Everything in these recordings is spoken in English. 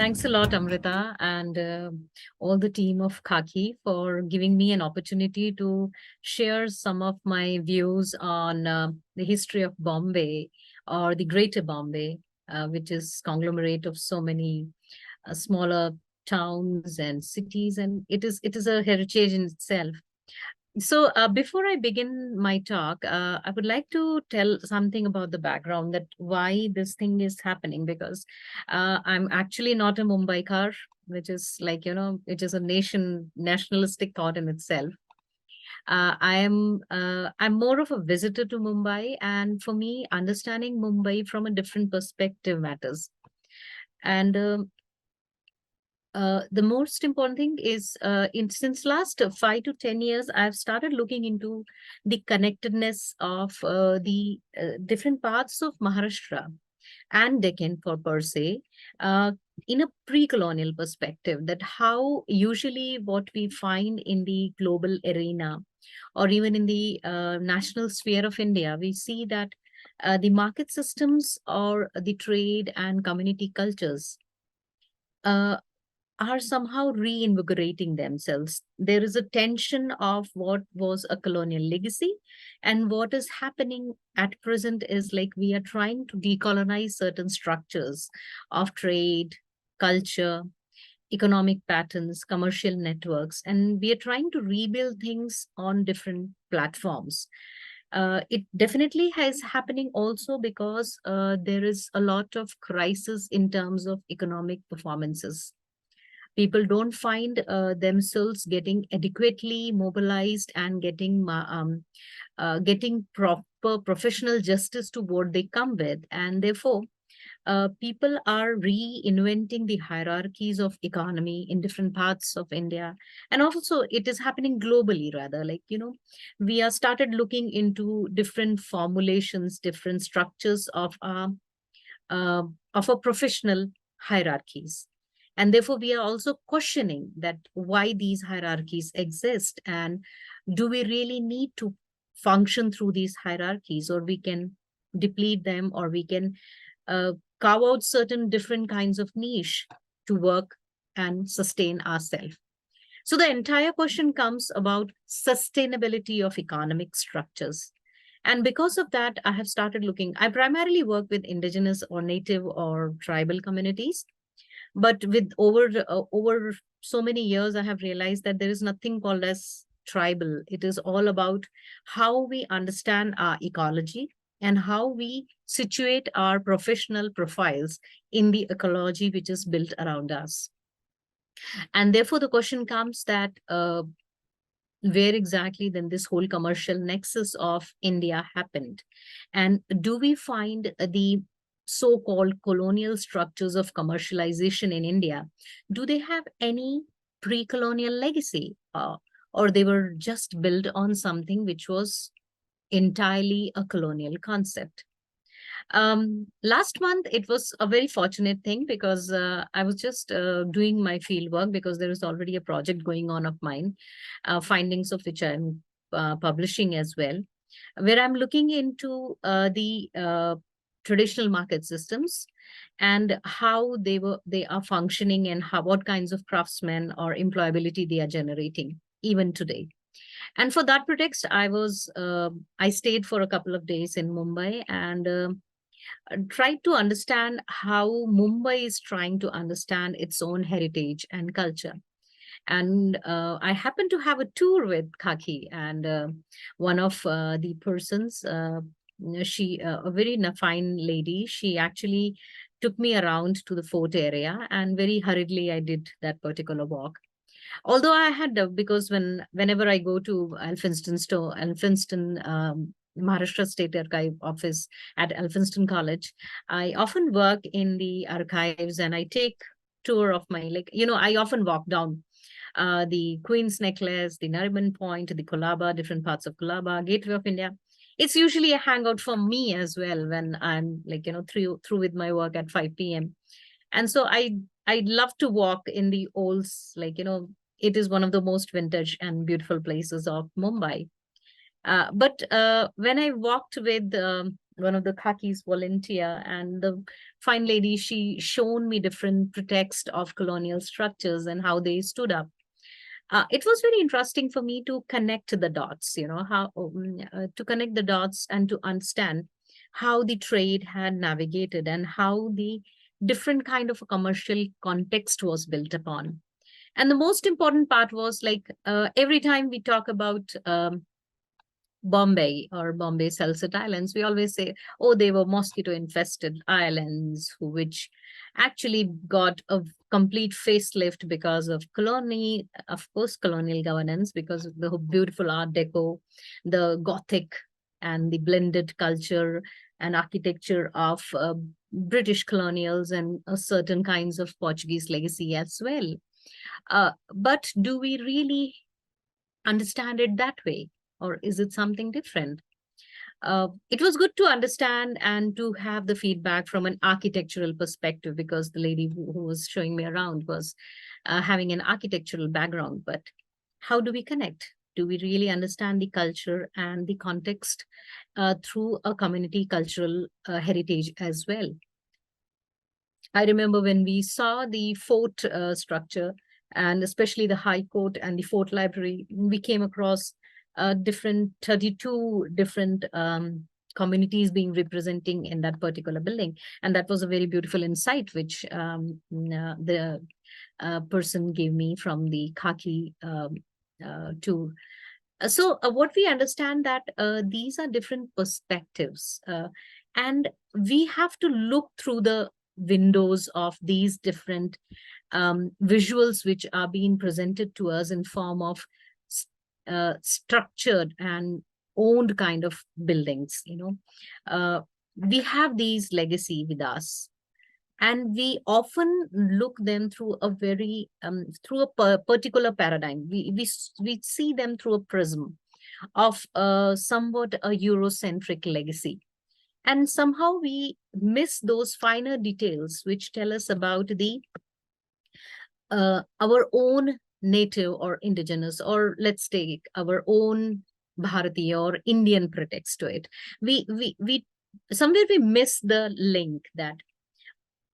Thanks a lot, Amrita, and all the team of Khaki for giving me an opportunity to share some of my views on the history of Bombay or the Greater Bombay, which is conglomerate of so many smaller towns and cities, and it is a heritage in itself. So, before I begin my talk, I would like to tell something about the background that why this thing is happening, because I'm actually not a Mumbaikar, which is like, it is a nationalistic thought in itself. I'm more of a visitor to Mumbai, and for me, understanding Mumbai from a different perspective matters. And the most important thing is since last 5 to 10 years, I've started looking into the connectedness of the different parts of Maharashtra and Deccan for per se, uh, in a pre-colonial perspective, that how usually what we find in the global arena or even in the national sphere of India, we see that the market systems or the trade and community cultures uh, are somehow reinvigorating themselves. There is a tension of what was a colonial legacy, and what is happening at present is like we are trying to decolonize certain structures of trade, culture, economic patterns, commercial networks, and we are trying to rebuild things on different platforms. It definitely has happening also because there is a lot of crisis in terms of economic performances. People don't find themselves getting adequately mobilized and getting proper professional justice to what they come with, and therefore people are reinventing the hierarchies of economy in different parts of India. And also it is happening globally, rather, like, we are started looking into different formulations, different structures of a professional hierarchies. And therefore, we are also questioning that why these hierarchies exist, and do we really need to function through these hierarchies, or we can deplete them, or we can uh, carve out certain different kinds of niche to work and sustain ourselves. So the entire question comes about sustainability of economic structures. And because of that, I have started looking. I primarily work with indigenous or native or tribal communities, but with over so many years, I have realized that there is nothing called as tribal. It is all about how we understand our ecology and how we situate our professional profiles in the ecology which is built around us. And therefore, the question comes that where exactly then this whole commercial nexus of India happened? And do we find the so-called colonial structures of commercialization in India, do they have any pre-colonial legacy? Or they were just built on something which was entirely a colonial concept? Last month, it was a very fortunate thing because I was just doing my field work, because there is already a project going on of mine, findings of which I'm publishing as well, where I'm looking into the traditional market systems and how they are functioning, and how what kinds of craftsmen or employability they are generating even today. And for that pretext, I stayed for a couple of days in Mumbai, and tried to understand how Mumbai is trying to understand its own heritage and culture. And I happened to have a tour with Khaki, and one of the persons, a very fine lady, she actually took me around to the fort area, and very hurriedly I did that particular walk. Although I had, because whenever I go to Elphinstone, Maharashtra State Archive office at Elphinstone College, I often work in the archives, and I take tour of my, like, I often walk down the Queen's Necklace, the Nariman Point, the Colaba, different parts of Colaba, Gateway of India. It's usually a hangout for me as well when I'm, like, through with my work at 5 p.m. And so I love to walk in the old, like, it is one of the most vintage and beautiful places of Mumbai. But when I walked with one of the Khaki's volunteer, and the fine lady, she shown me different pretext of colonial structures and how they stood up. It was very interesting for me to connect the dots, how to connect the dots and to understand how the trade had navigated and how the different kind of a commercial context was built upon. And the most important part was like every time we talk about Bombay or Bombay Salsette Islands, we always say, oh, they were mosquito infested islands, which actually got a complete facelift because of of course, colonial governance, because of the beautiful Art Deco, the Gothic, and the blended culture and architecture of British colonials and certain kinds of Portuguese legacy as well. But do we really understand it that way? Or is it something different? It was good to understand and to have the feedback from an architectural perspective, because the lady who was showing me around was having an architectural background. But how do we connect? Do we really understand the culture and the context through a community cultural heritage as well? I remember when we saw the fort structure, and especially the High Court and the Fort Library, we came across different 32 different communities being representing in that particular building. And that was a very beautiful insight, which the person gave me from the Khaki tour. So what we understand that these are different perspectives, and we have to look through the windows of these different visuals which are being presented to us in form of structured and owned kind of buildings. We have these legacy with us, and we often look them through a very through a particular paradigm. We see them through a prism of somewhat a Eurocentric legacy, and somehow we miss those finer details which tell us about the our own native or indigenous, or let's take our own Bharatiya or Indian pretext to it. We somewhere we miss the link that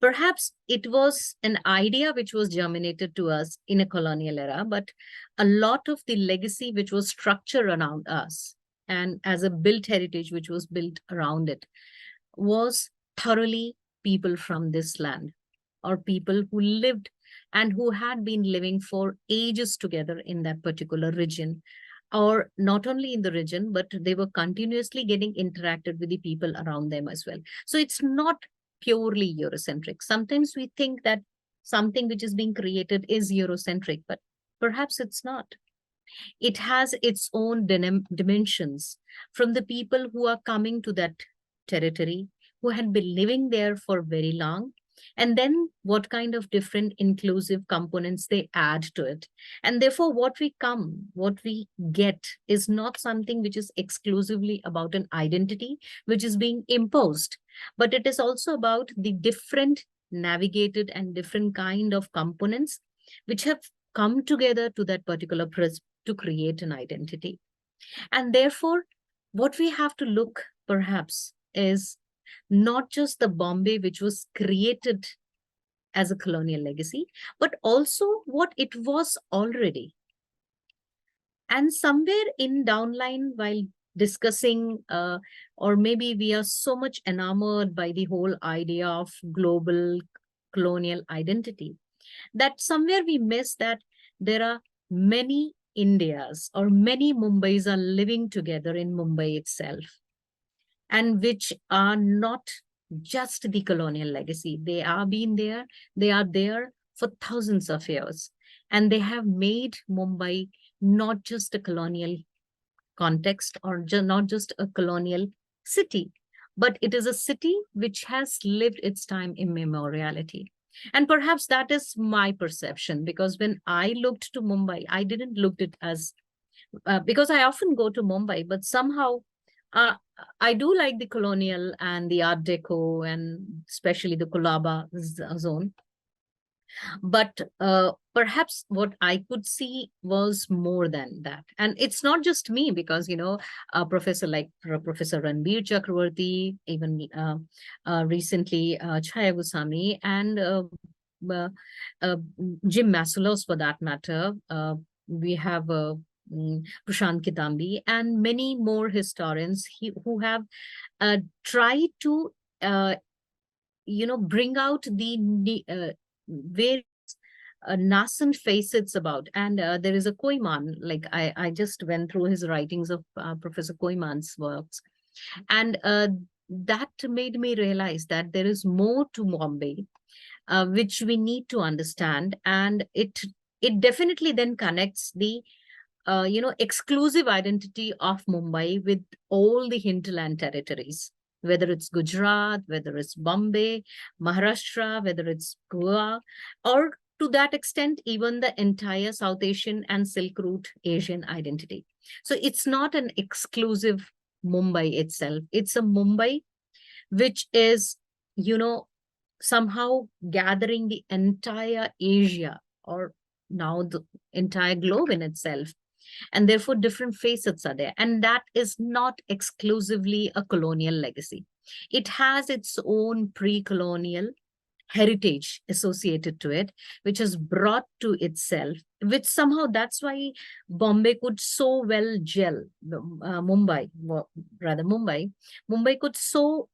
perhaps it was an idea which was germinated to us in a colonial era, but a lot of the legacy which was structured around us and as a built heritage which was built around it was thoroughly people from this land, or people who lived and who had been living for ages together in that particular region, or not only in the region, but they were continuously getting interacted with the people around them as well. So it's not purely Eurocentric. Sometimes we think that something which is being created is Eurocentric, but perhaps it's not. It has its own dimensions from the people who are coming to that territory, who had been living there for very long, and then what kind of different inclusive components they add to it. And therefore, what we get is not something which is exclusively about an identity which is being imposed, but it is also about the different navigated and different kind of components which have come together to that particular to create an identity. And therefore, what we have to look perhaps is not just the Bombay which was created as a colonial legacy, but also what it was already. And somewhere in downline, while discussing, or maybe we are so much enamored by the whole idea of global colonial identity, that somewhere we miss that there are many Indias or many Mumbais are living together in Mumbai itself, and which are not just the colonial legacy. They are being there, they are there for thousands of years, and they have made Mumbai not just a colonial context or not just a colonial city, but it is a city which has lived its time immemoriality. And perhaps that is my perception, because when I looked to Mumbai, I didn't look at it as, because I often go to Mumbai, but somehow uh, I do like the colonial and the Art Deco, and especially the Kulaba zone. But perhaps what I could see was more than that. And it's not just me, because, a professor like Professor Ranbir Chakravarti, even recently Chaya Goswami, and uh, uh, Jim Masulos, for that matter. We have Prashant Kitambi and many more historians who have tried to uh, bring out the various nascent facets about. And there is a Koiman, like I just went through his writings of Professor Koiman's works, and that made me realize that there is more to Bombay, which we need to understand. And it definitely then connects the exclusive identity of Mumbai with all the hinterland territories, whether it's Gujarat, whether it's Bombay, Maharashtra, whether it's Goa, or to that extent, even the entire South Asian and Silk Route Asian identity. So it's not an exclusive Mumbai itself. It's a Mumbai which is, you know, somehow gathering the entire Asia, or now the entire globe in itself. And therefore different facets are there, and that is not exclusively a colonial legacy. It has its own pre-colonial heritage associated to it, which is brought to itself, which somehow, that's why Bombay could so well gel. Mumbai could so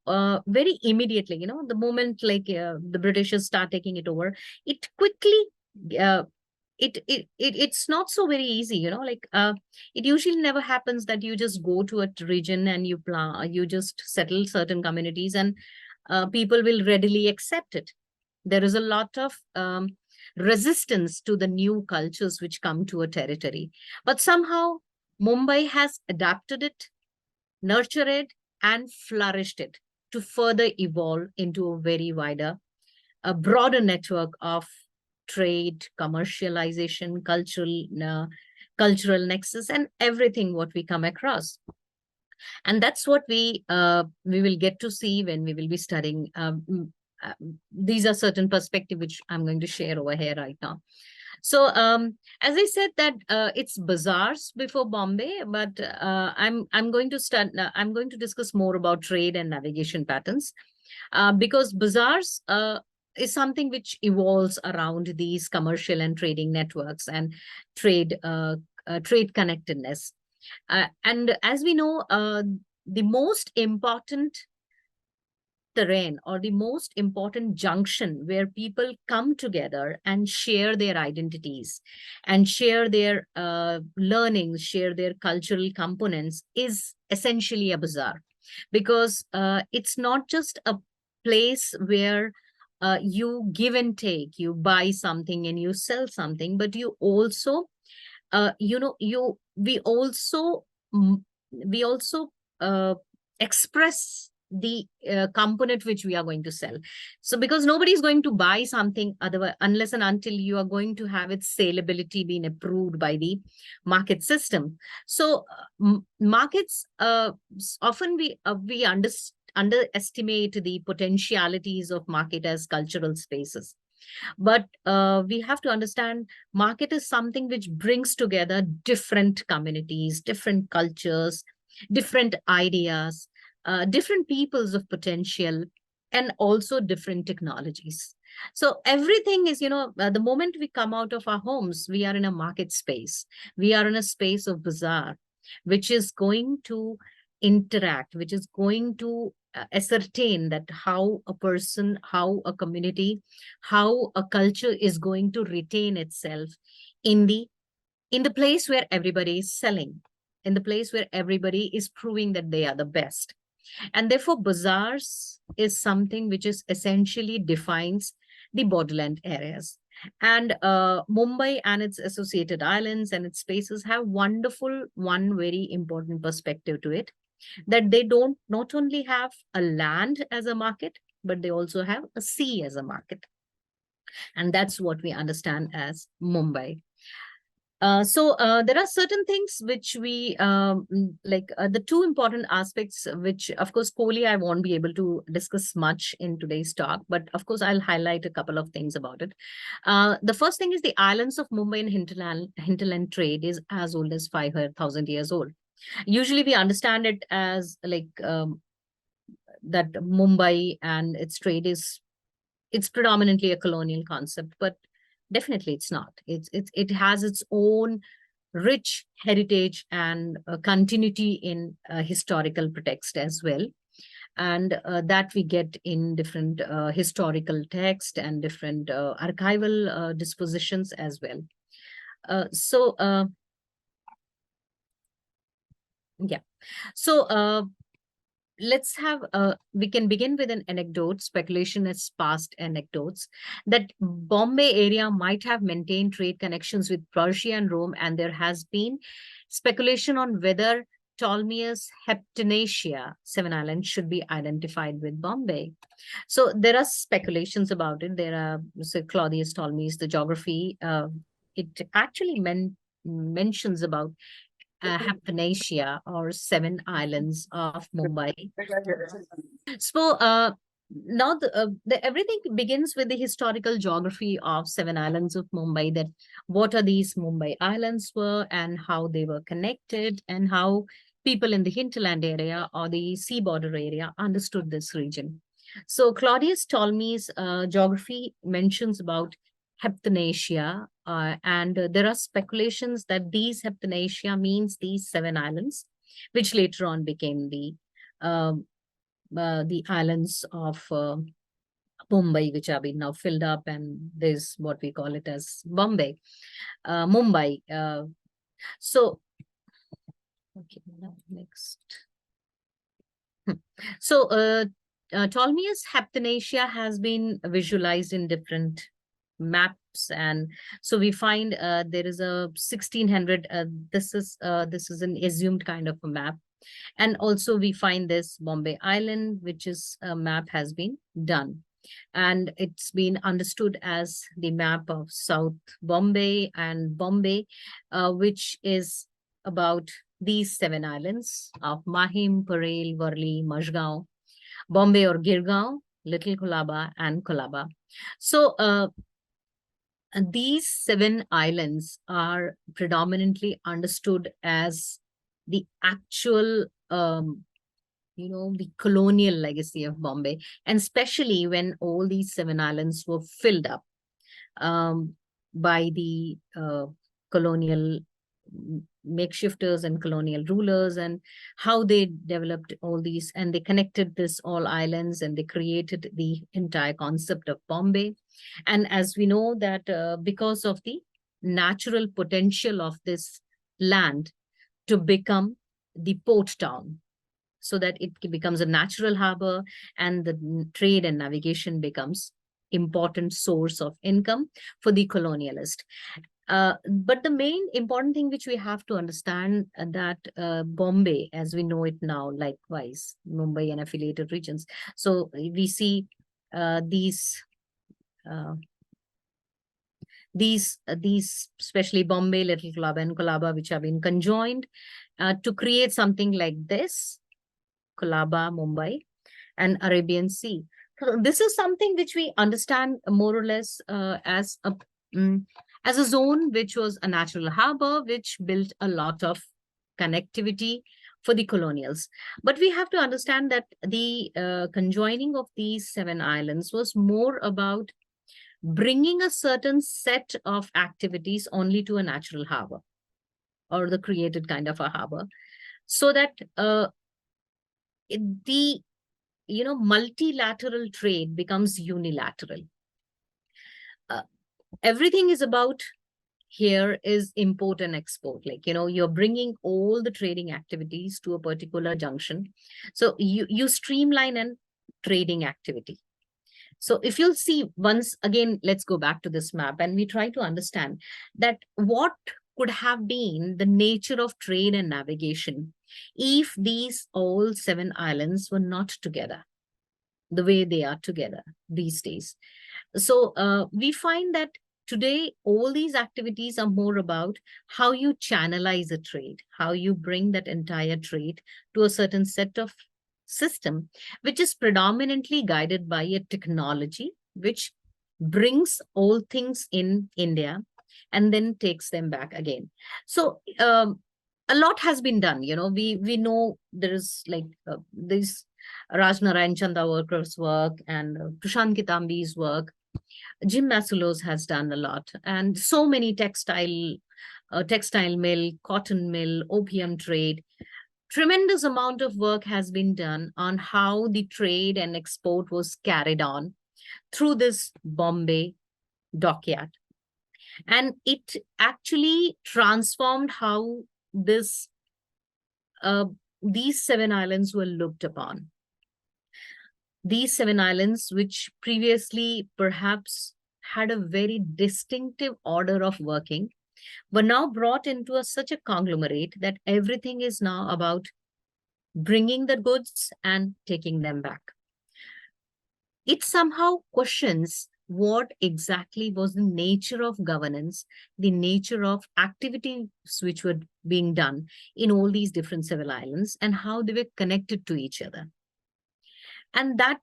very immediately, the moment like the Britishers start taking it over, it quickly uh, it's not so very easy, like it usually never happens that you just go to a region and you just settle certain communities, and people will readily accept it. There is a lot of resistance to the new cultures which come to a territory, but somehow Mumbai has adapted it, nurtured it, and flourished it to further evolve into a very wider, a broader network of trade, commercialization, cultural nexus, and everything what we come across. And that's what we will get to see when we will be studying. These are certain perspectives which I'm going to share over here right now. So as I said that it's bazaars before Bombay, but I'm going to discuss more about trade and navigation patterns, because bazaars is something which evolves around these commercial and trading networks and trade connectedness. And as we know, the most important terrain, or the most important junction where people come together and share their identities and share their learnings, share their cultural components, is essentially a bazaar. Because it's not just a place where you give and take, you buy something and you sell something, but you also, you mm, we also express the component which we are going to sell. So because nobody is going to buy something otherwise, unless and until you are going to have its saleability being approved by the market system. So markets, often we underestimate the potentialities of market as cultural spaces. But we have to understand market is something which brings together different communities, different cultures, different ideas, different peoples of potential, and also different technologies. So everything is, the moment we come out of our homes, we are in a market space. We are in a space of bazaar, which is going to interact, which is going to ascertain that how a person, how a community, how a culture is going to retain itself in the place where everybody is selling, in the place where everybody is proving that they are the best. And therefore bazaars is something which is essentially defines the borderland areas. And Mumbai and its associated islands and its spaces have one very important perspective to it, that they don't not only have a land as a market, but they also have a sea as a market. And that's what we understand as Mumbai. There are certain things which we the two important aspects, which of course, Kohli, I won't be able to discuss much in today's talk, but of course, I'll highlight a couple of things about it. The first thing is the islands of Mumbai and hinterland trade is as old as 5,000 years old. Usually, we understand it as that Mumbai and its trade it's predominantly a colonial concept, but definitely it's not. It has its own rich heritage and continuity in historical pretext as well, and that we get in different historical text and different archival dispositions as well. Yeah. So let's have we can begin with an anecdote. Speculation is past anecdotes that Bombay area might have maintained trade connections with Persia and Rome, and there has been speculation on whether Ptolemy's Heptanasia, Seven Islands, should be identified with Bombay. So there are speculations about it. There are, so Claudius Ptolemy's The Geography, it actually mentions about Heptanasia, or Seven Islands of Mumbai. So now everything begins with the historical geography of Seven Islands of Mumbai, that what are these Mumbai islands were and how they were connected, and how people in the hinterland area or the sea border area understood this region. So Claudius Ptolemy's geography mentions about Heptanasia, and there are speculations that these Heptanasia means these seven islands, which later on became the islands of Mumbai, which have been now filled up, and there's what we call it as Bombay, Mumbai. So, okay, now next. So, Ptolemy's Heptanasia has been visualized in different maps, and so we find there is a 1600. This is an assumed kind of a map, and also we find this Bombay Island, which is a map has been done, and it's been understood as the map of South Bombay and Bombay, which is about these seven islands of Mahim, Parel, Worli, Majgaon, Bombay or Girgaon, Little Colaba, and Colaba. So these seven islands are predominantly understood as the actual, the colonial legacy of Bombay, and especially when all these seven islands were filled up by the colonial makeshifters and colonial rulers, and how they developed all these, and they connected this all islands, and they created the entire concept of Bombay. And as we know that because of the natural potential of this land to become the port town, so that it becomes a natural harbor, and the trade and navigation becomes important source of income for the colonialist. But the main important thing which we have to understand that Bombay, as we know it now, likewise Mumbai and affiliated regions. So we see these especially Bombay, Little Colaba, and Colaba, which have been conjoined to create something like this, Colaba, Mumbai, and Arabian Sea. So this is something which we understand more or less as a zone which was a natural harbor, which built a lot of connectivity for the colonials. But we have to understand that the conjoining of these seven islands was more about bringing a certain set of activities only to a natural harbor, or the created kind of a harbor, so that the multilateral trade becomes unilateral. Everything is about here is import and export. You're bringing all the trading activities to a particular junction. So you streamline an trading activity. So if you'll see, once again, let's go back to this map, and we try to understand that what could have been the nature of trade and navigation if these all seven islands were not together the way they are together these days. So we find that today, all these activities are more about how you channelize a trade, how you bring that entire trade to a certain set of system, which is predominantly guided by a technology, which brings all things in India and then takes them back again. So a lot has been done. We know there is like this Raj Narayan Chanda workers' work and Prashant Kitambi's work. Jim Masulos has done a lot, and so many textile mill, cotton mill, opium trade. Tremendous amount of work has been done on how the trade and export was carried on through this Bombay dockyard. And it actually transformed how this these seven islands were looked upon. These seven islands, which previously perhaps had a very distinctive order of working, were now brought into such a conglomerate that everything is now about bringing the goods and taking them back. It somehow questions what exactly was the nature of governance, the nature of activities which were being done in all these different civil islands, and how they were connected to each other. And that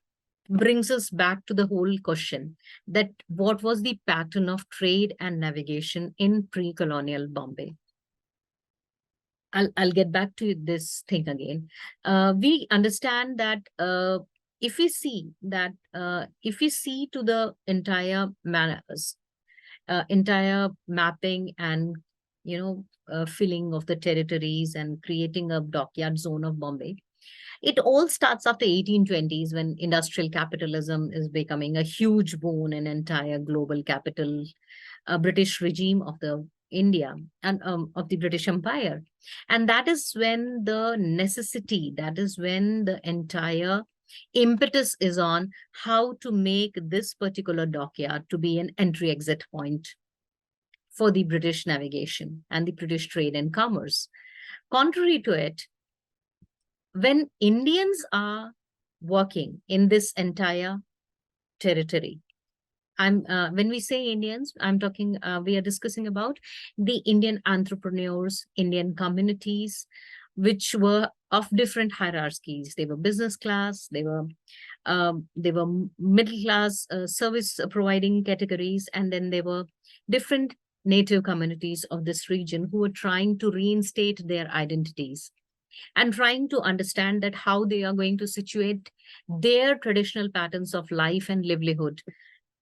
brings us back to the whole question that what was the pattern of trade and navigation in pre-colonial Bombay? I'll get back to this thing again. We understand that if we see to the entire entire mapping and filling of the territories and creating a dockyard zone of Bombay, it all starts after 1820s, when industrial capitalism is becoming a huge boon in entire global capital British regime of the India and of the British Empire. And that is when the necessity, that is when the entire impetus is on how to make this particular dockyard to be an entry-exit point for the British navigation and the British trade and commerce. Contrary to it, when Indians are working in this entire territory, when we say Indians, we are discussing about the Indian entrepreneurs, Indian communities, which were of different hierarchies. They were business class, they were middle class, service providing categories, and then there were different native communities of this region who were trying to reinstate their identities and trying to understand that how they are going to situate their traditional patterns of life and livelihood,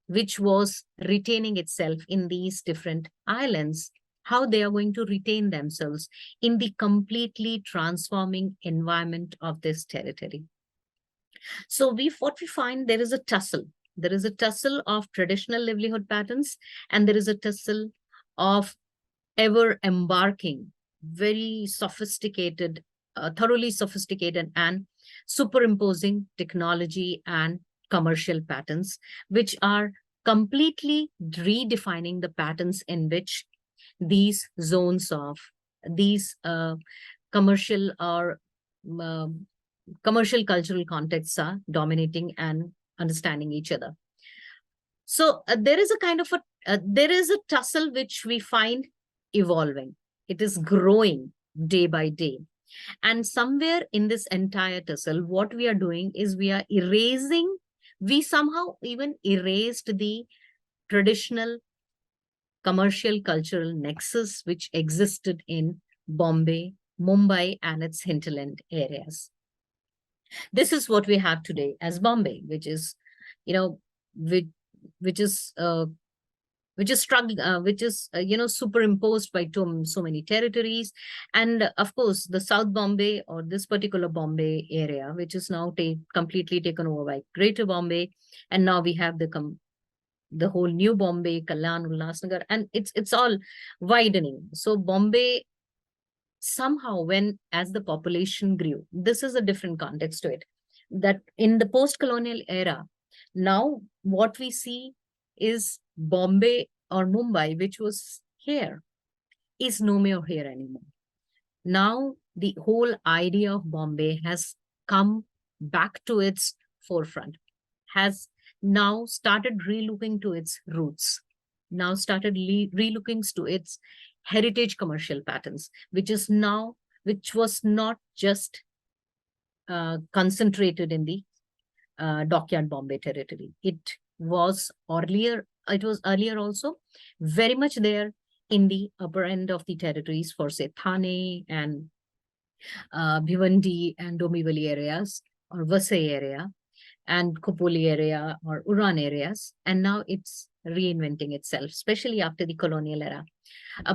which was retaining itself in these different islands, how they are going to retain themselves in the completely transforming environment of this territory. So what we find, there is a tussle. There is a tussle of traditional livelihood patterns, and there is a tussle of ever embarking, very sophisticated, thoroughly sophisticated and superimposing technology and commercial patterns, which are completely redefining the patterns in which these zones of these commercial or commercial cultural contexts are dominating and understanding each other. So there is a kind of there is a tussle which we find evolving. It is growing day by day. And somewhere in this entire tussle, what we are doing is we somehow even erased the traditional commercial cultural nexus which existed in Bombay, Mumbai, and its hinterland areas. This is what we have today as Bombay, which is, which is superimposed by so many territories. And of course, the South Bombay, or this particular Bombay area, which is now completely taken over by Greater Bombay. And now we have the whole new Bombay, Kalyan, Ulhasnagar, and it's all widening. So Bombay, somehow, as the population grew, this is a different context to it, that in the post-colonial era, now what we see is Bombay or Mumbai, which was here, is no more here anymore. Now the whole idea of Bombay has come back to its forefront, has now started relooking to its roots. now started relooking to its heritage commercial patterns, which was not just concentrated in the dockyard Bombay territory. It was earlier also very much there in the upper end of the territories for, say, Thane and Bhiwandi and Dombivli areas, or Vasai area, and Khopoli area or Uran areas. And now it's reinventing itself, especially after the colonial era,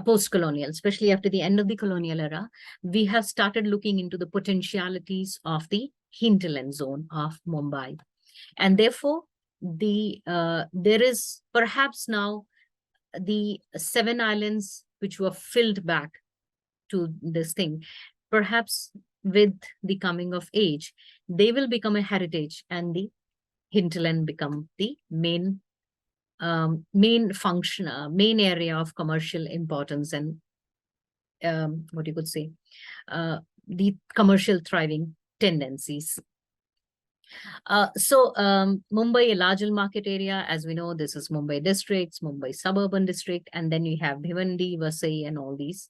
post-colonial, especially after the end of the colonial era. We have started looking into the potentialities of the hinterland zone of Mumbai. And therefore, there is perhaps now the 7 islands which were filled back to this thing. Perhaps with the coming of age, they will become a heritage, and the hinterland become the main function, main area of commercial importance, and what you could say, the commercial thriving tendencies. Mumbai, a large market area, as we know, this is Mumbai districts, Mumbai suburban district, and then we have Bhiwandi, Vasai, and all these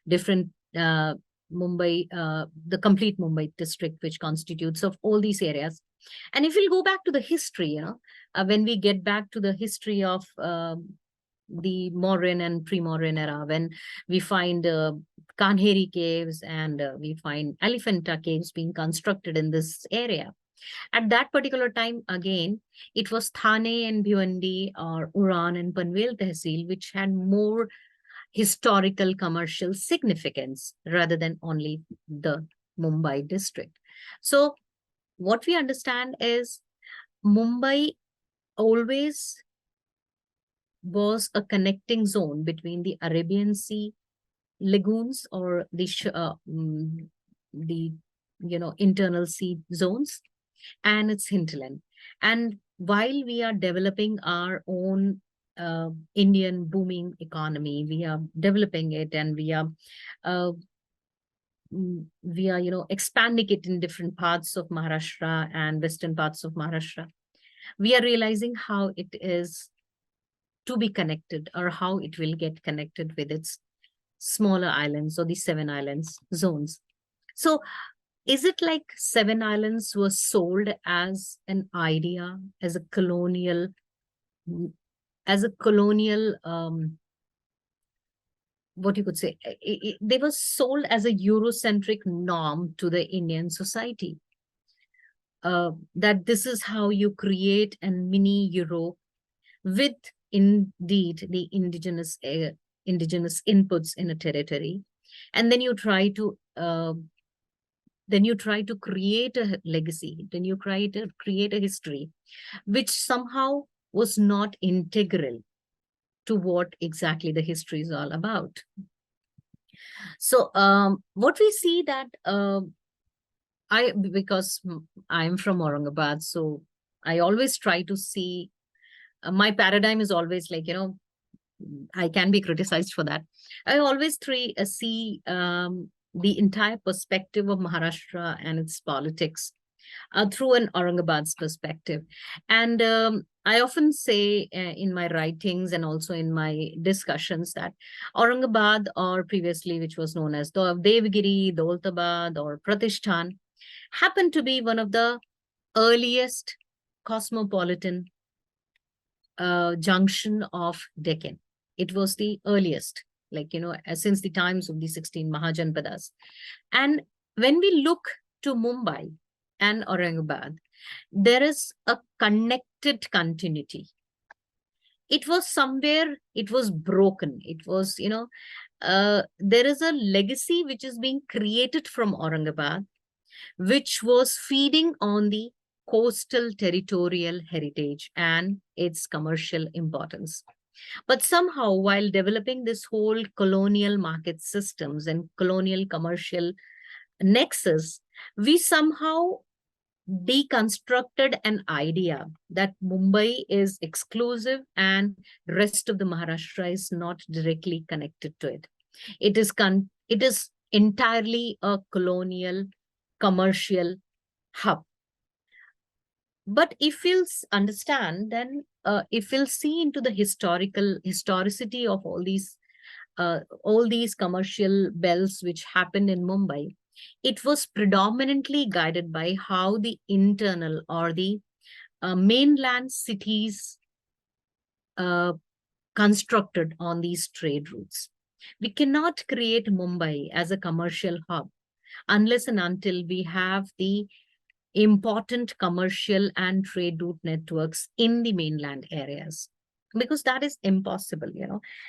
different Mumbai, the complete Mumbai district, which constitutes of all these areas. And if we'll go back to the history, when we get back to the history of the Mauryan and pre-Mauryan era, when we find Kanheri caves and we find Elephanta caves being constructed in this area. At that particular time, again, it was Thane and Bhiwandi or Uran and Panvel Tehsil, which had more historical commercial significance rather than only the Mumbai district. So what we understand is Mumbai always was a connecting zone between the Arabian Sea lagoons or the internal sea zones and its hinterland. And while we are developing our own Indian booming economy, we are developing it, and we are expanding it in different parts of Maharashtra and western parts of Maharashtra. We are realizing how it is to be connected, or how it will get connected with its smaller islands, or the 7 islands zones. So is it like 7 islands were sold as an idea, as a colonial what you could say, they were sold as a Eurocentric norm to the Indian society, that this is how you create a mini Europe with indeed the indigenous inputs in a territory, and then you try to create a legacy, then you create a history which somehow was not integral to what exactly the history is all about. So what we see that because I'm from Aurangabad, so I always try to see, my paradigm is always like, I can be criticized for that. I always see the entire perspective of Maharashtra and its politics through an Aurangabad's perspective. And I often say in my writings and also in my discussions that Aurangabad, or previously which was known as Devgiri, Daulatabad, or Pratishthan, happened to be one of the earliest cosmopolitan junction of Deccan. It was the earliest, since the times of the 16 Mahajanpadas. And when we look to Mumbai and Aurangabad, there is a connected continuity. It was somewhere, it was broken. It was, there is a legacy which is being created from Aurangabad, which was feeding on the coastal territorial heritage and its commercial importance. But somehow, while developing this whole colonial market systems and colonial commercial nexus, we somehow deconstructed an idea that Mumbai is exclusive and rest of the Maharashtra is not directly connected to it. It is entirely a colonial commercial hub. But if you understand, then if we'll see into the historicity of all these commercial belts which happened in Mumbai, it was predominantly guided by how the internal or the mainland cities uh, constructed on these trade routes. We cannot create Mumbai as a commercial hub unless and until we have the important commercial and trade route networks in the mainland areas, because that is impossible.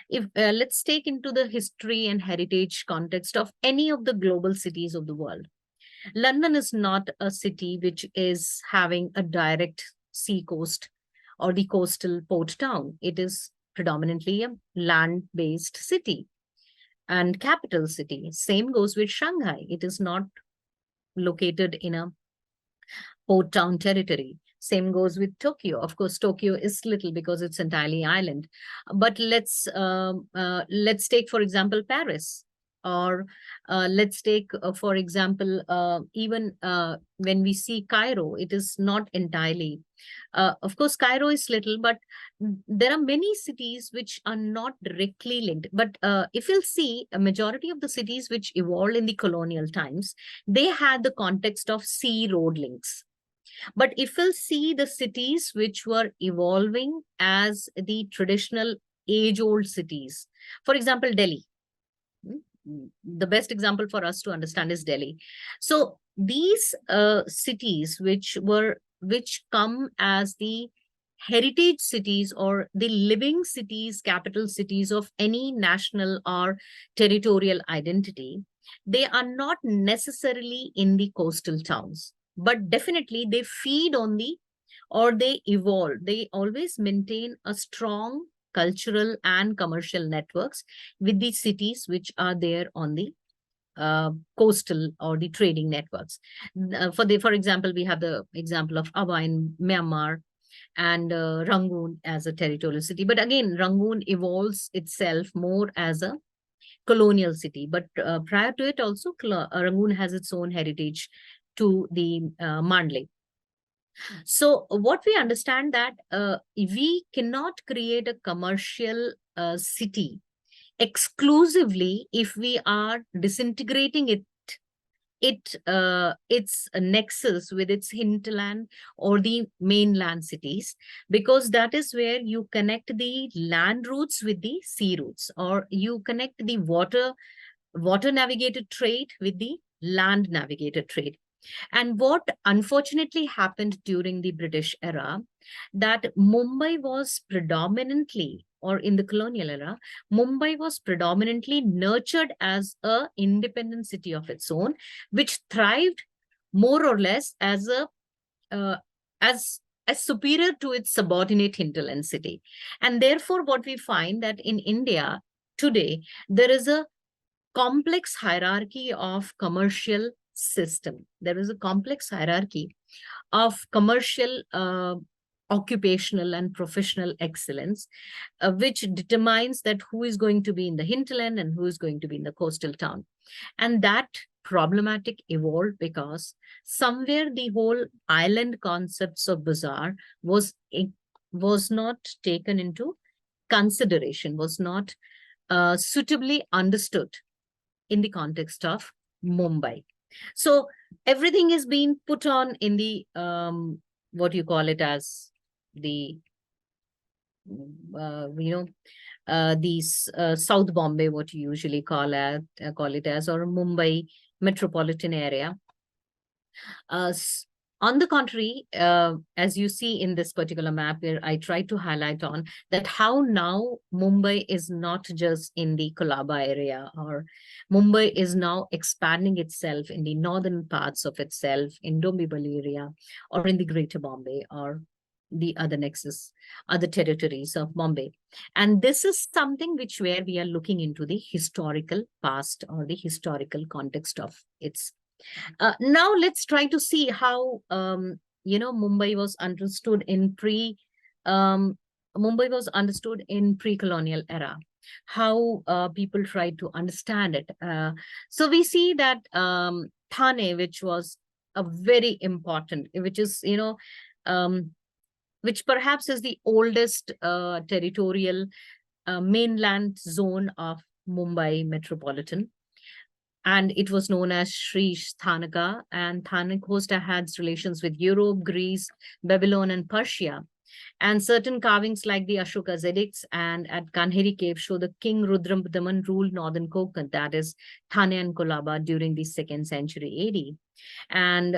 If let's take into the history and heritage context of any of the global cities of the world. London is not a city which is having a direct sea coast or the coastal port town. It is predominantly a land-based city and capital city. Same goes with Shanghai. It is not located in a port town territory. Same goes with Tokyo. Of course, Tokyo is little because it's entirely island. But let's take, for example, Paris, or let's take, for example, even when we see Cairo, it is not entirely. Of course, Cairo is little, but there are many cities which are not directly linked. But if you'll see, a majority of the cities which evolved in the colonial times, they had the context of sea road links. But if we'll see the cities which were evolving as the traditional age-old cities, for example, Delhi, the best example for us to understand is Delhi. So these cities which come as the heritage cities or the living cities, capital cities of any national or territorial identity, they are not necessarily in the coastal towns, but definitely they feed on or they evolve. They always maintain a strong cultural and commercial networks with the cities which are there on the coastal or the trading networks. For example, we have the example of Ava in Myanmar, and Rangoon as a territorial city. But again, Rangoon evolves itself more as a colonial city. But prior to it also, Rangoon has its own heritage to the Mandalay. So what we understand that we cannot create a commercial city exclusively if we are disintegrating its nexus with its hinterland or the mainland cities, because that is where you connect the land routes with the sea routes, or you connect the water navigated trade with the land navigated trade. And what unfortunately happened during the British era, that Mumbai was predominantly, or in the colonial era, Mumbai was predominantly nurtured as a independent city of its own, which thrived more or less as a as superior to its subordinate hinterland city. And therefore, what we find that in India today, there is a complex hierarchy of commercial system. There is a complex hierarchy of commercial, occupational and professional excellence, which determines that who is going to be in the hinterland and who is going to be in the coastal town. And that problematic evolved because somewhere the whole island concepts of bazaar was not taken into consideration, was not suitably understood in the context of Mumbai. So everything is being put on in the what you call it as the these South Bombay, what you usually call it as, or Mumbai metropolitan area. On the contrary, as you see in this particular map where I try to highlight on that how now Mumbai is not just in the Colaba area, or Mumbai is now expanding itself in the northern parts of itself, in Dombivli area, or in the Greater Bombay, or the other nexus, other territories of Bombay. And this is something which where we are looking into the historical past or the historical context of its. Now let's try to see how Mumbai was understood in pre-colonial era. How people tried to understand it. So we see that Thane, which was a very important, which is which perhaps is the oldest territorial mainland zone of Mumbai metropolitan. And it was known as Sri Thanaka. And Thanakosta had relations with Europe, Greece, Babylon, and Persia. And certain carvings like the Ashoka's edicts and at Kanheri cave show the king Rudradaman ruled northern Konkan, that is Thane and Kolaba, during the 2nd century AD. And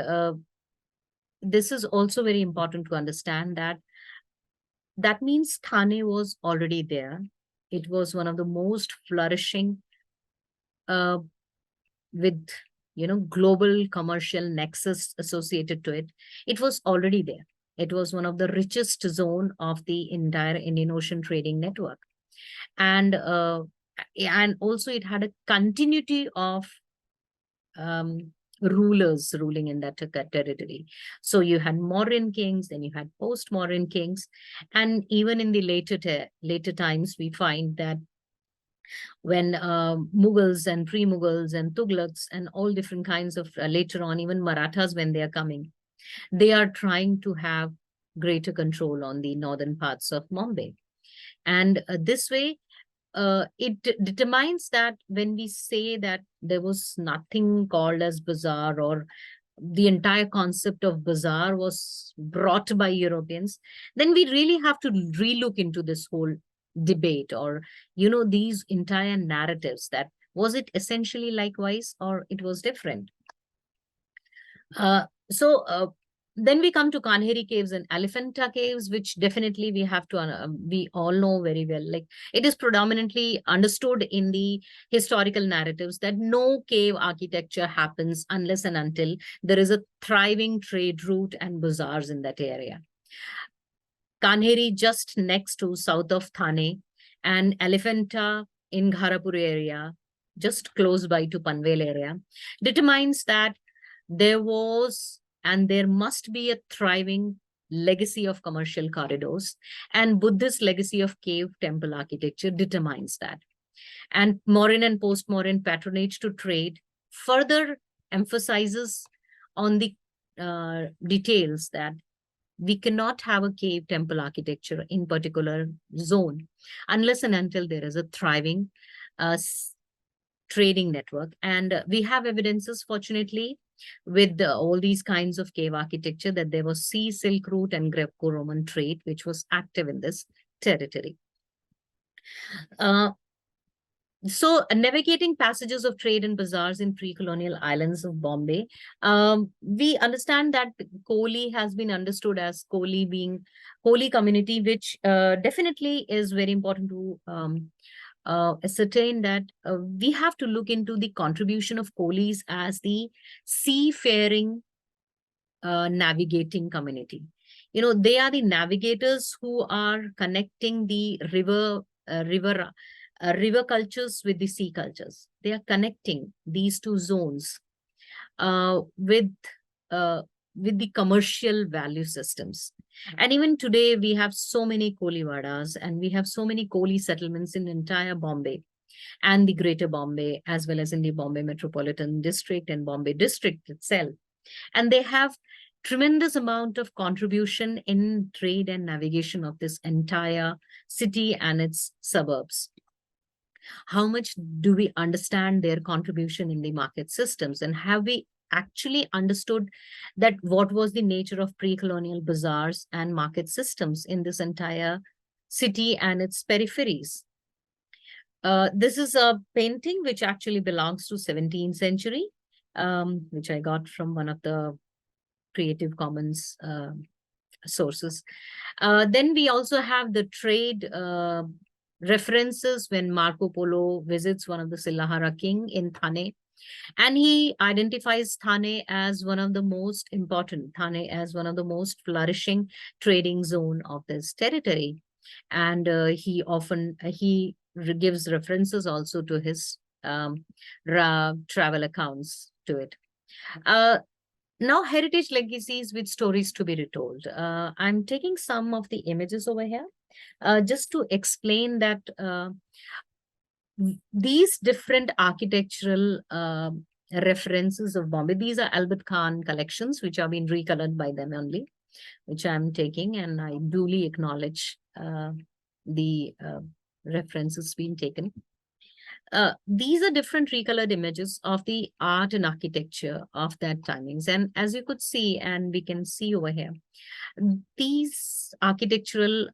this is also very important to understand that means Thane was already there. It was one of the most flourishing uh, with global commercial nexus associated to it. It was already there. It was one of the richest zone of the entire Indian Ocean trading network. And also it had a continuity of rulers ruling in that territory. So you had Mauryan kings, then you had post-Mauryan kings. And even in the later times, we find that when Mughals and pre-Mughals and Tughlaqs and all different kinds of later on, even Marathas, when they are coming, they are trying to have greater control on the northern parts of Bombay. And this way, it determines that when we say that there was nothing called as bazaar, or the entire concept of bazaar was brought by Europeans, then we really have to relook into this whole debate, or these entire narratives, that was it essentially likewise or it was different. So then we come to Kanheri caves and Elephanta caves, which definitely we have to we all know very well. Like, it is predominantly understood in the historical narratives that no cave architecture happens unless and until there is a thriving trade route and bazaars in that area. Kanheri just next to south of Thane, and Elephanta in Gharapur area, just close by to Panvel area, determines that there was and there must be a thriving legacy of commercial corridors, and Buddhist legacy of cave temple architecture determines that. And Mauryan and post-Mauryan patronage to trade further emphasizes on the details that we cannot have a cave temple architecture in particular zone unless and until there is a thriving trading network. And we have evidences, fortunately, with all these kinds of cave architecture, that there was sea Silk Route and Greco-Roman trade, which was active in this territory. So navigating passages of trade and bazaars in pre-colonial islands of Bombay, we understand that Koli has been understood as Koli being Koli community, which definitely is very important to ascertain that we have to look into the contribution of Kolis as the seafaring navigating community. They are the navigators who are connecting the river cultures with the sea cultures. They are connecting these two zones with the commercial value systems. And even today, we have so many Koliwadas and we have so many Koli settlements in entire Bombay and the Greater Bombay, as well as in the Bombay Metropolitan District and Bombay District itself. And they have tremendous amount of contribution in trade and navigation of this entire city and its suburbs. How much do we understand their contribution in the market systems? And have we actually understood that what was the nature of pre-colonial bazaars and market systems in this entire city and its peripheries? This is a painting which actually belongs to 17th century, which I got from one of the Creative Commons sources. Then we also have the trade references when Marco Polo visits one of the Silahara king in Thane. And he identifies Thane as one of the most important, Thane as one of the most flourishing trading zone of this territory. And he gives references also to his travel accounts to it. Now, heritage legacies with stories to be retold. I'm taking some of the images over here just to explain that these different architectural references of Bombay, these are Albert Khan collections, which have been recolored by them only. which I'm taking, and I duly acknowledge the references being taken. These are different recolored images of the art and architecture of that timings. And as you could see, and we can see over here, these architectural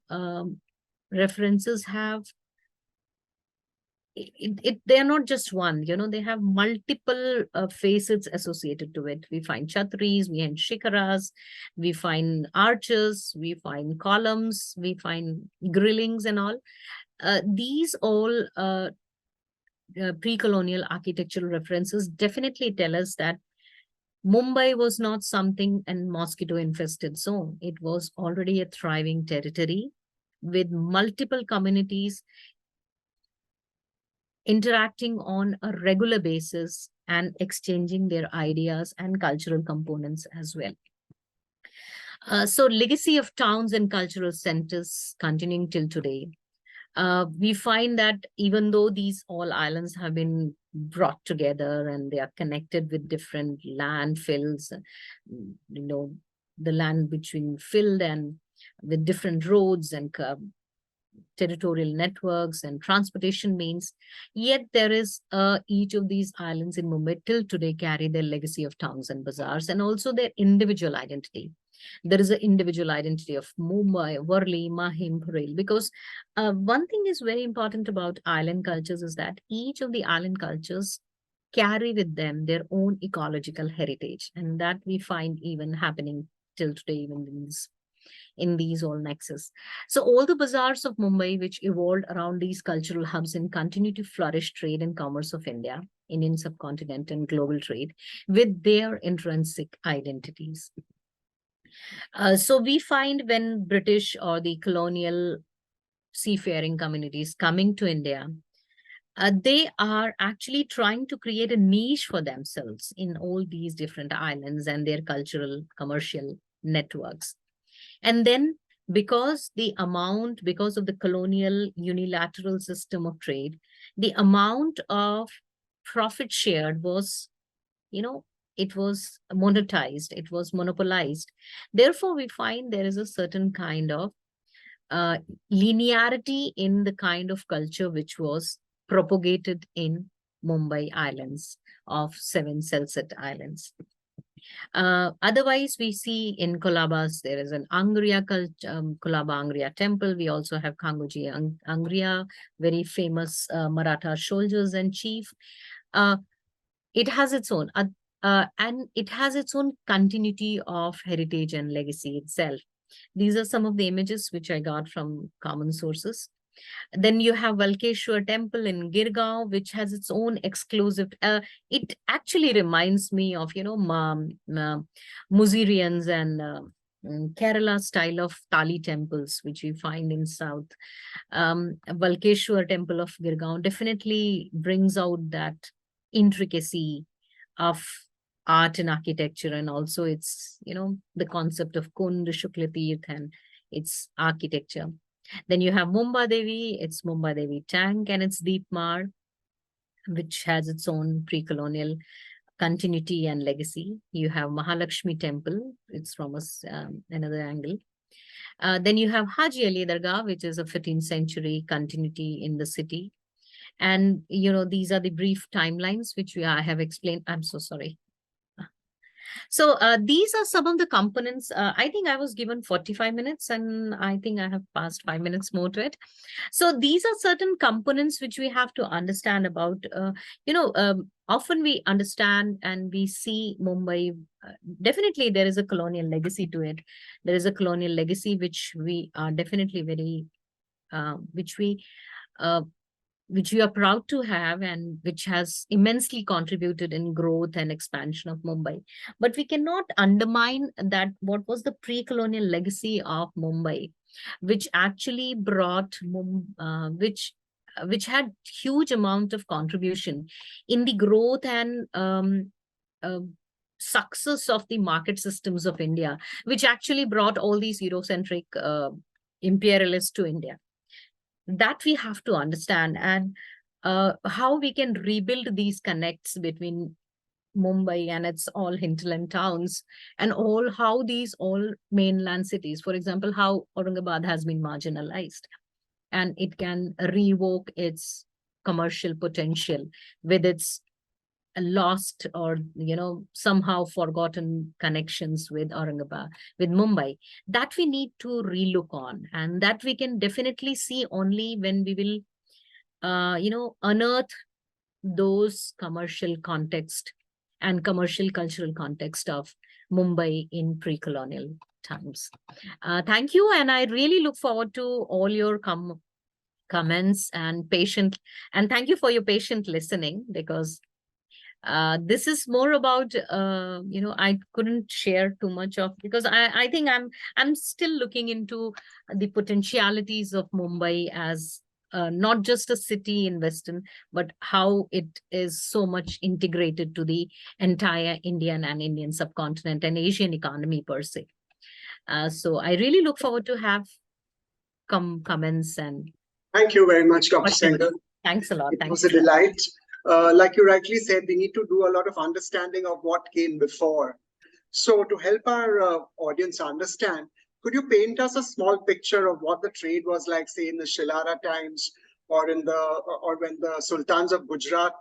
references have they are not just one, they have multiple facets associated to it. We find chatris, we find shikaras, we find arches, we find columns, we find grillings and all. These all pre-colonial architectural references definitely tell us that Mumbai was not something and mosquito infested zone. It was already a thriving territory with multiple communities interacting on a regular basis and exchanging their ideas and cultural components as well. So legacy of towns and cultural centers continuing till today. We find that even though these all islands have been brought together and they are connected with different landfills, the land between filled and with different roads and territorial networks and transportation means, yet there is each of these islands in Mumbai till today carry their legacy of towns and bazaars and also their individual identity. There is an individual identity of Mumbai, Worli, Mahim, Parel, because one thing is very important about island cultures is that each of the island cultures carry with them their own ecological heritage, and that we find even happening till today, even in these all nexus. So all the bazaars of Mumbai, which evolved around these cultural hubs and continue to flourish trade and commerce of India, Indian subcontinent and global trade with their intrinsic identities. So we find when British or the colonial seafaring communities coming to India, they are actually trying to create a niche for themselves in all these different islands and their cultural commercial networks. And then because of the colonial unilateral system of trade, the amount of profit shared was, it was monetized, it was monopolized. Therefore, we find there is a certain kind of linearity in the kind of culture which was propagated in Mumbai Islands of 7 Salsette Islands. Otherwise, we see in Colabas, there is an Angriya Colaba Angriya temple. We also have Kanguji Angriya, very famous Maratha soldiers and chief. It has its own, and it has its own continuity of heritage and legacy itself. These are some of the images which I got from common sources. Then you have Valkeshwar temple in Girgaon, which has its own exclusive. It actually reminds me of, Museerians and Kerala style of Tali temples, which we find in South. Valkeshwar temple of Girgaon definitely brings out that intricacy of art and architecture, and also it's, the concept of Kund, Shukla Tirth and its architecture. Then you have Mumbai Devi, it's Mumbai Devi tank and it's Deepmar, which has its own pre-colonial continuity and legacy. You have Mahalakshmi temple, it's from another angle. Then you have Haji Ali Dargah, which is a 15th century continuity in the city. And, these are the brief timelines, which I have explained. I'm so sorry. So these are some of the components. I think I was given 45 minutes and I think I have passed 5 minutes more to it. So these are certain components which we have to understand about, often we understand and we see Mumbai, definitely there is a colonial legacy to it. There is a colonial legacy which we are definitely very, which we are proud to have and which has immensely contributed in growth and expansion of Mumbai. But we cannot undermine that what was the pre-colonial legacy of Mumbai, which actually brought, which had huge amount of contribution in the growth and success of the market systems of India, which actually brought all these Eurocentric imperialists to India. That we have to understand, and how we can rebuild these connects between Mumbai and its all hinterland towns, and all how these all mainland cities, for example, how Aurangabad has been marginalized, and it can revoke its commercial potential with its lost or somehow forgotten connections with Aurangabad, with Mumbai, that we need to relook on, and that we can definitely see only when we will unearth those commercial context and commercial cultural context of Mumbai in pre-colonial times. Thank you, and I really look forward to all your comments and thank you for your patient listening, because this is more about I couldn't share too much of, because I think I'm still looking into the potentialities of Mumbai as not just a city in Western, but how it is so much integrated to the entire Indian and Indian subcontinent and Asian economy per se. So I really look forward to have comments and. Thank you very much, Dr. Sengar. Thanks a lot. It was a delight. Like you rightly said, we need to do a lot of understanding of what came before. So to help our audience understand, could you paint us a small picture of what the trade was like, say, in the Shilara times, or when the Sultans of Gujarat?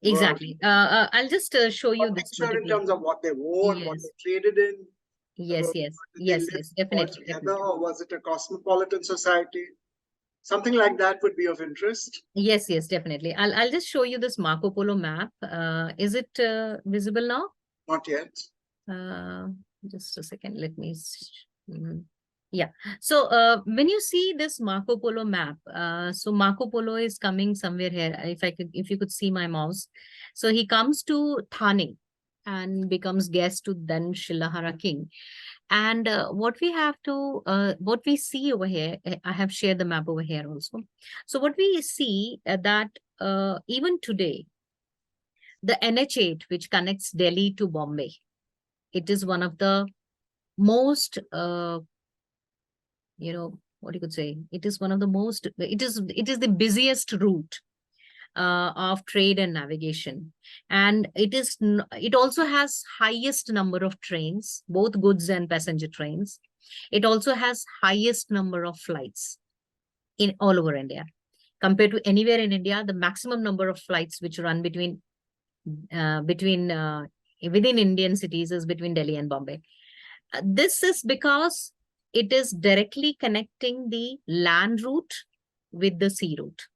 Exactly. I'll just show you this picture in terms of what they wore, yes. what they traded in. Yes, definitely. Or was it a cosmopolitan society? Something like that would be of interest. Yes, definitely. I'll just show you this Marco Polo map. Is it visible now? Not yet. Just a second. Let me. Yeah. So when you see this Marco Polo map, so Marco Polo is coming somewhere here. If you could see my mouse, so he comes to Thane and becomes guest to then Shilahara king. And what we see over here, I have shared the map over here also. So what we see that even today, the NH8, which connects Delhi to Bombay, it is one of the most, what you could say, it is one of the most, it is the busiest route of trade and navigation, and it also has highest number of trains, both goods and passenger trains. It also has highest number of flights in all over India. Compared to anywhere in India, the maximum number of flights which run within Indian cities is between Delhi and Bombay. This is because it is directly connecting the land route with the sea route.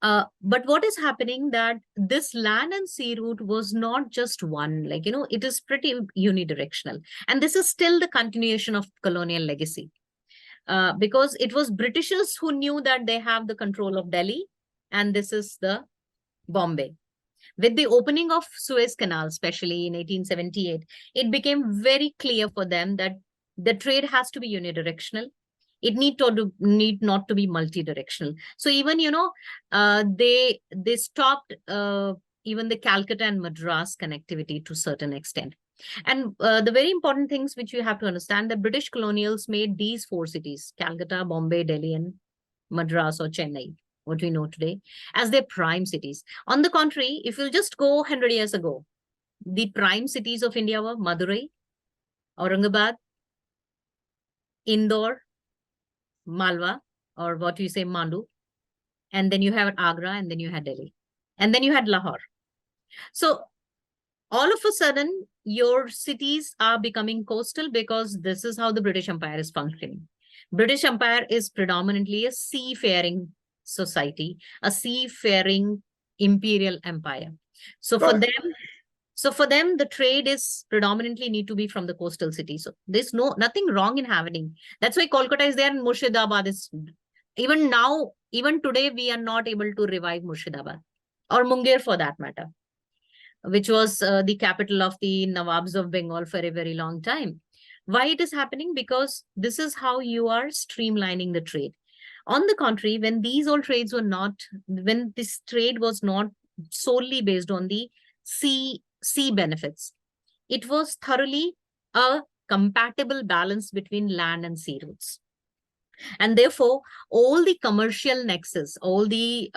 But what is happening that this land and sea route was not just one, it is pretty unidirectional. And this is still the continuation of colonial legacy. Because it was Britishers who knew that they have the control of Delhi, and this is the Bombay. With the opening of Suez Canal, especially in 1878, it became very clear for them that the trade has to be unidirectional. It need not to be multi-directional. So even, they stopped even the Calcutta and Madras connectivity to a certain extent. And the very important things which you have to understand, the British colonials made these four cities, Calcutta, Bombay, Delhi, and Madras or Chennai, what we know today, as their prime cities. On the contrary, if you just go 100 years ago, the prime cities of India were Madurai, Aurangabad, Indore, Malwa, or what you say, Mandu, and then you have Agra, and then you had Delhi, and then you had Lahore. So all of a sudden, your cities are becoming coastal, because this is how the British Empire is functioning. British Empire is predominantly a seafaring society, a seafaring imperial empire. So for them, the trade is predominantly need to be from the coastal cities. So there's nothing wrong in having. That's why Kolkata is there and Murshidabad is. Even now, even today, we are not able to revive Murshidabad or Munger for that matter, which was the capital of the Nawabs of Bengal for a very long time. Why it is happening? Because this is how you are streamlining the trade. On the contrary, when these all trades were not, when this trade was not solely based on the sea benefits, it was thoroughly a compatible balance between land and sea routes. And therefore, all the commercial nexus, all the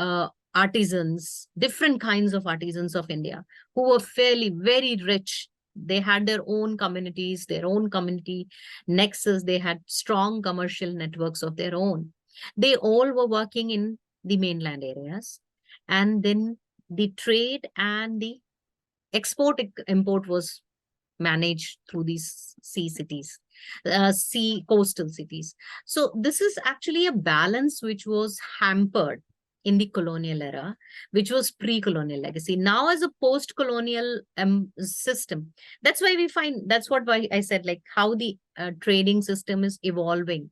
artisans, different kinds of artisans of India who were fairly very rich. They had their own communities, their own community nexus. They had strong commercial networks of their own. They all were working in the mainland areas. And then the trade and the import was managed through these sea cities, sea coastal cities. So this is actually a balance which was hampered in the colonial era, which was pre-colonial legacy. Now, as a post-colonial system, that's why we find, that's what why I said, like how the trading system is evolving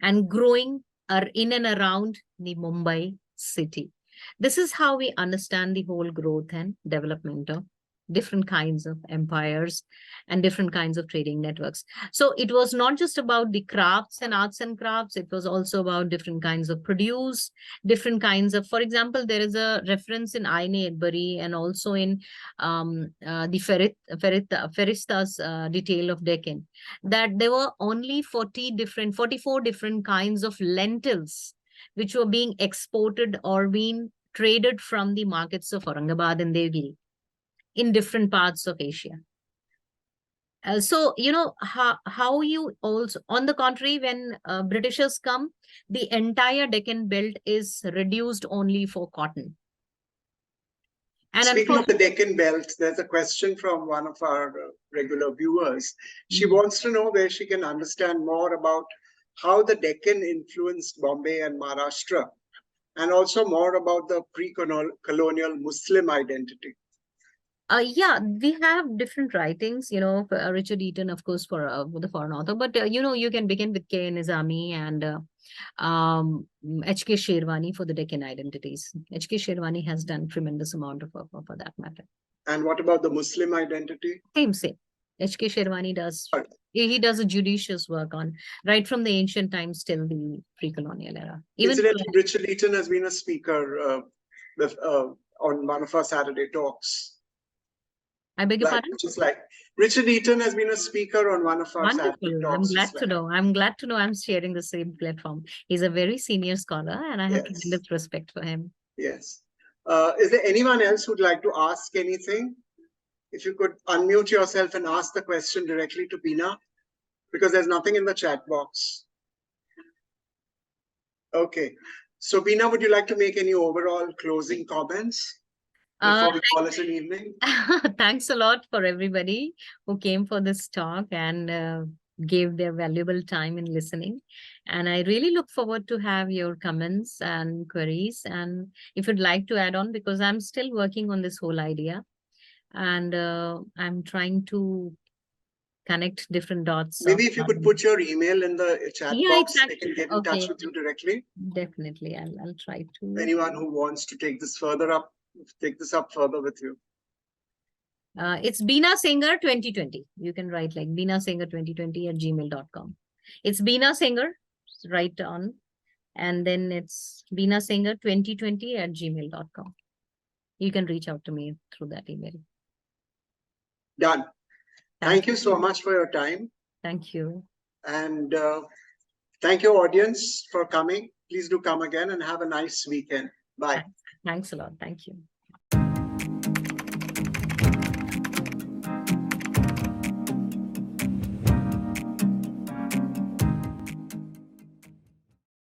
and growing in and around the Mumbai city. This is how we understand the whole growth and development of different kinds of empires and different kinds of trading networks. So it was not just about the crafts and arts and crafts, it was also about different kinds of produce, different kinds of, for example, there is a reference in Aine Ekbari and also in the Ferista's detail of Deccan, that there were only 44 different kinds of lentils which were being exported or being traded from the markets of Aurangabad and Devgiri in different parts of Asia. So, you know, how you also, on the contrary, when Britishers come, the entire Deccan belt is reduced only for cotton. And speaking of the Deccan belt, there's a question from one of our regular viewers. She wants to know where she can understand more about how the Deccan influenced Bombay and Maharashtra, and also more about the pre-colonial Muslim identity. Yeah, we have different writings, you know, Richard Eaton, of course, for the foreign author, but you know, you can begin with K. Nizami and H.K. Sherwani for the Deccan identities. H.K. Sherwani has done tremendous amount of work for that matter. And what about the Muslim identity? Same. H.K. Sherwani does, he does a judicious work on right from the ancient times till the pre-colonial era. Incidentally, Richard Eaton has been a speaker on one of our Saturday talks. I beg your pardon? Just like Richard Eaton has been a speaker on one of our Saturday talks. I'm glad to know. I'm glad to know I'm sharing the same platform. He's a very senior scholar and I have tremendous respect for him. Yes. Is there anyone else who'd like to ask anything? If you could unmute yourself and ask the question directly to Bina, because there's nothing in the chat box. Okay. So Bina, would you like to make any overall closing comments before we call it an evening? Thanks a lot for everybody who came for this talk and gave their valuable time in listening. And I really look forward to have your comments and queries. And if you'd like to add on, because I'm still working on this whole idea and I'm trying to connect different dots. Maybe if you could put your email in the chat box, exactly. they can get in touch with you directly. Definitely, I'll try to. Anyone who wants to take this up further with you. It's Bina Sengar 2020. You can write like Bina Sengar 2020 at gmail.com. It's Bina Sengar, right on. And then it's Bina Sengar 2020 at gmail.com. You can reach out to me through that email. Done. Thank you so much for your time. Thank you. And thank you, audience, for coming. Please do come again and have a nice weekend. Bye. Thanks a lot. Thank you.